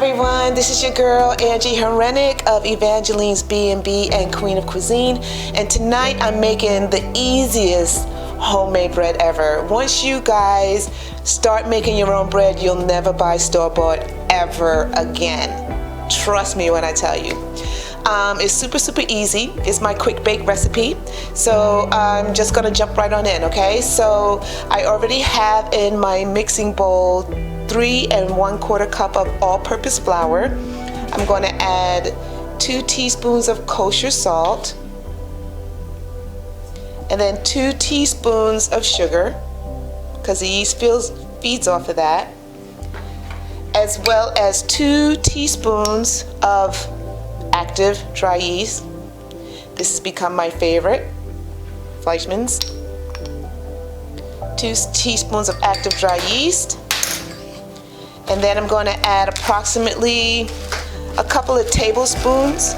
everyone, this is your girl Ange Hryniuk of Evangeline's B&B and Queen of Cuisine, and tonight I'm making the easiest homemade bread ever. Once you guys start making your own bread, you'll never buy store-bought ever again. Trust me when I tell you. It's super easy. It's my quick bake recipe, so I'm just gonna jump right on in. Okay, so I already have in my mixing bowl 3 1/4 cup of all-purpose flour. I'm going to add 2 teaspoons of kosher salt, and then 2 teaspoons of sugar, because the yeast feeds off of that, as well as 2 teaspoons of active dry yeast. This has become my favorite, Fleischmann's. 2 teaspoons of active dry yeast. And then I'm going to add approximately a couple of tablespoons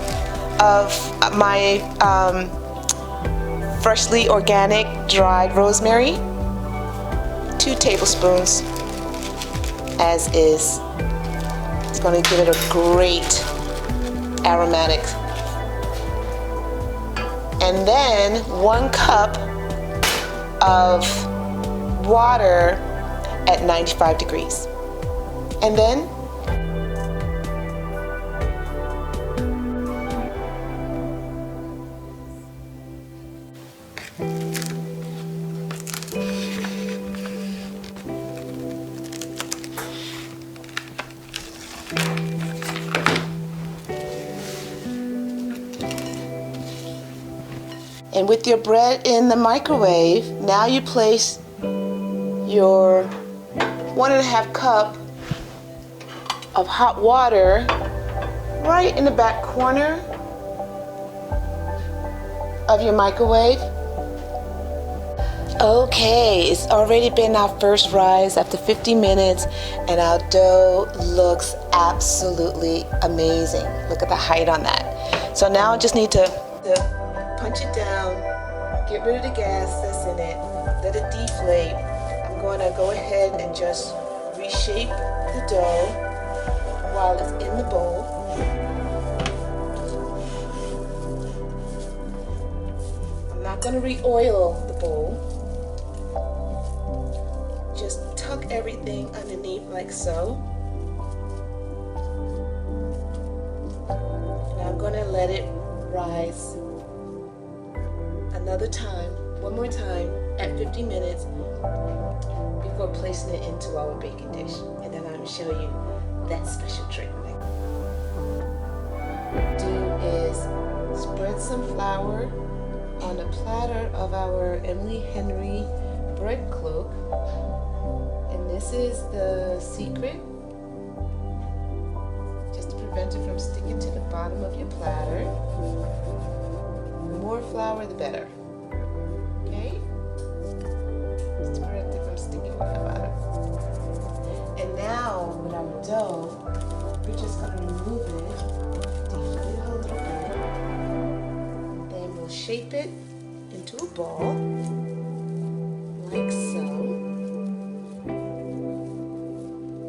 of my freshly organic dried rosemary. 2 tablespoons as is. It's going to give it a great aromatic. And then 1 cup of water at 95 degrees. And then and with your bread in the microwave, now you place your 1½ cup of hot water right in the back corner of your microwave. Okay, it's already been our first rise after 50 minutes, and our dough looks absolutely amazing. Look at the height on that. So now I just need to punch it down, get rid of the gas that's in it, let it deflate. I'm going to go ahead and just reshape the dough while it's in the bowl. I'm not going to re-oil the bowl. Just tuck everything underneath like so. And I'm going to let it rise another time, one more time at 50 minutes before placing it into our baking dish. And then I'm going to show you that special trick. Do is spread some flour on a platter of our Emily Henry bread cloak, and this is the secret, just to prevent it from sticking to the bottom of your platter. The more flour, the better. Okay, just to prevent it from sticking to the bottom. And now, with our dough, we're just going to remove it, deflate it a little bit, then we'll shape it into a ball, like so.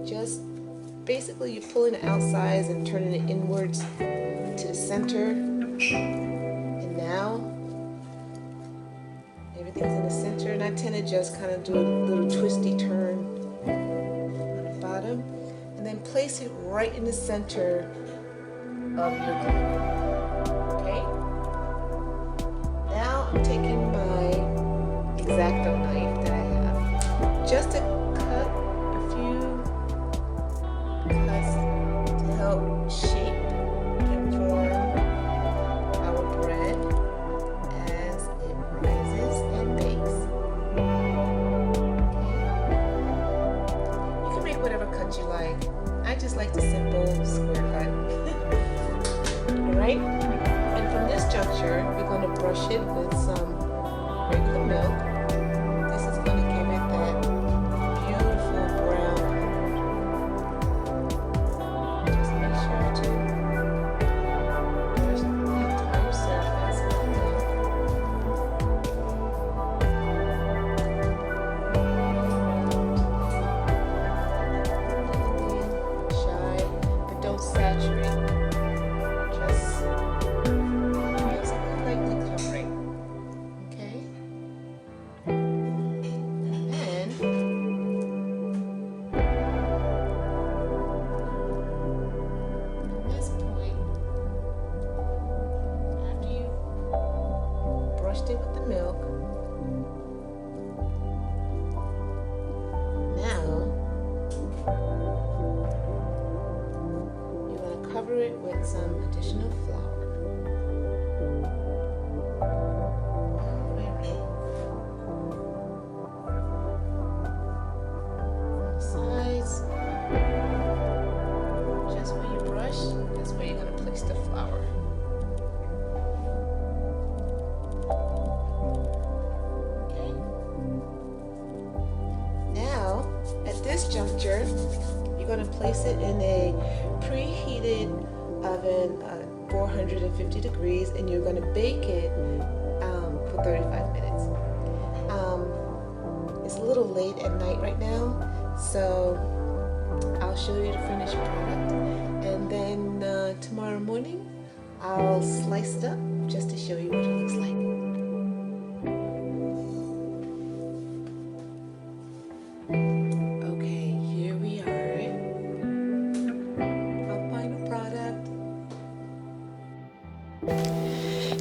Just basically you're pulling the outsides and turning it inwards to the center. And now, everything's in the center, and I tend to just kind of do a little twisty turn bottom, and then place it right in the center of your glue. Okay? Now I'm taking my X-Acto knife that I have just to cut a few cuts to help shape and form our bread as it rises and bakes. Whatever cut you like. I just like the simple square cut. Alright? And from this juncture, we're going to brush it with some regular milk. This is going to give it that beautiful brown color. Just make sure to brush the entire surface with milk. juncture, you're going to place it in a preheated oven at 450 degrees, and you're going to bake it for 35 minutes. It's a little late at night right now, so I'll show you the finished product, and then tomorrow morning I'll slice it up just to show you what it looks like. Okay, here we are, our final product.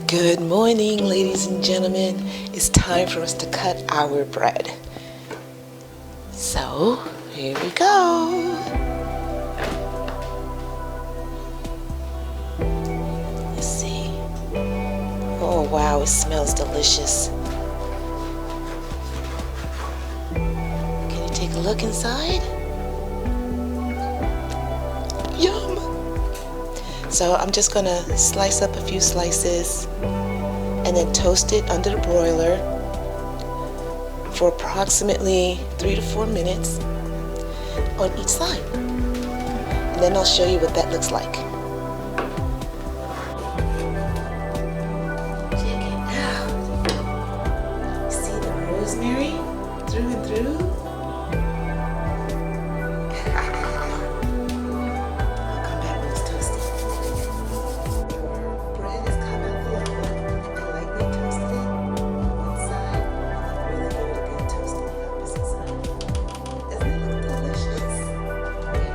Good morning, ladies and gentlemen. It's time for us to cut our bread. So, here we go. Let's see. Oh wow, it smells delicious. Can you take a look inside? Yum! So I'm just gonna slice up a few slices and then toast it under the broiler for approximately 3 to 4 minutes on each side. And then I'll show you what that looks like. Check it out. See the rosemary through and through? I'll come back when it's toasted. Bread is come out the oven and lightly toasted on one side, and then really give it a good toast on the opposite side. Doesn't it look delicious? Okay,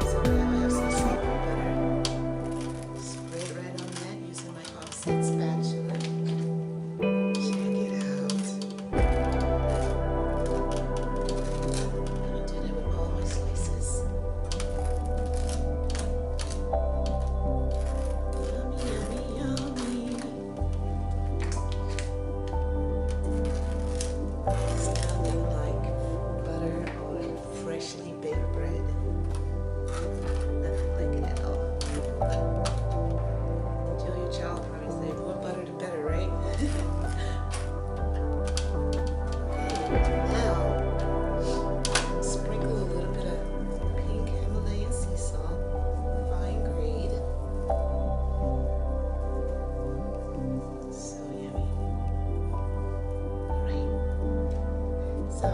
so now I have some salt and butter. Spread right on that using my offset spatula. Check it out. I'm gonna do that with all my slices. Yummy, yummy, yummy. It's nothing like butter on freshly baked bread. Nothing like it at all. Tell your child probably say more butter the better, right? Okay, now sprinkle a little bit of pink Himalayan sea salt, fine grade. So yummy. Alright. So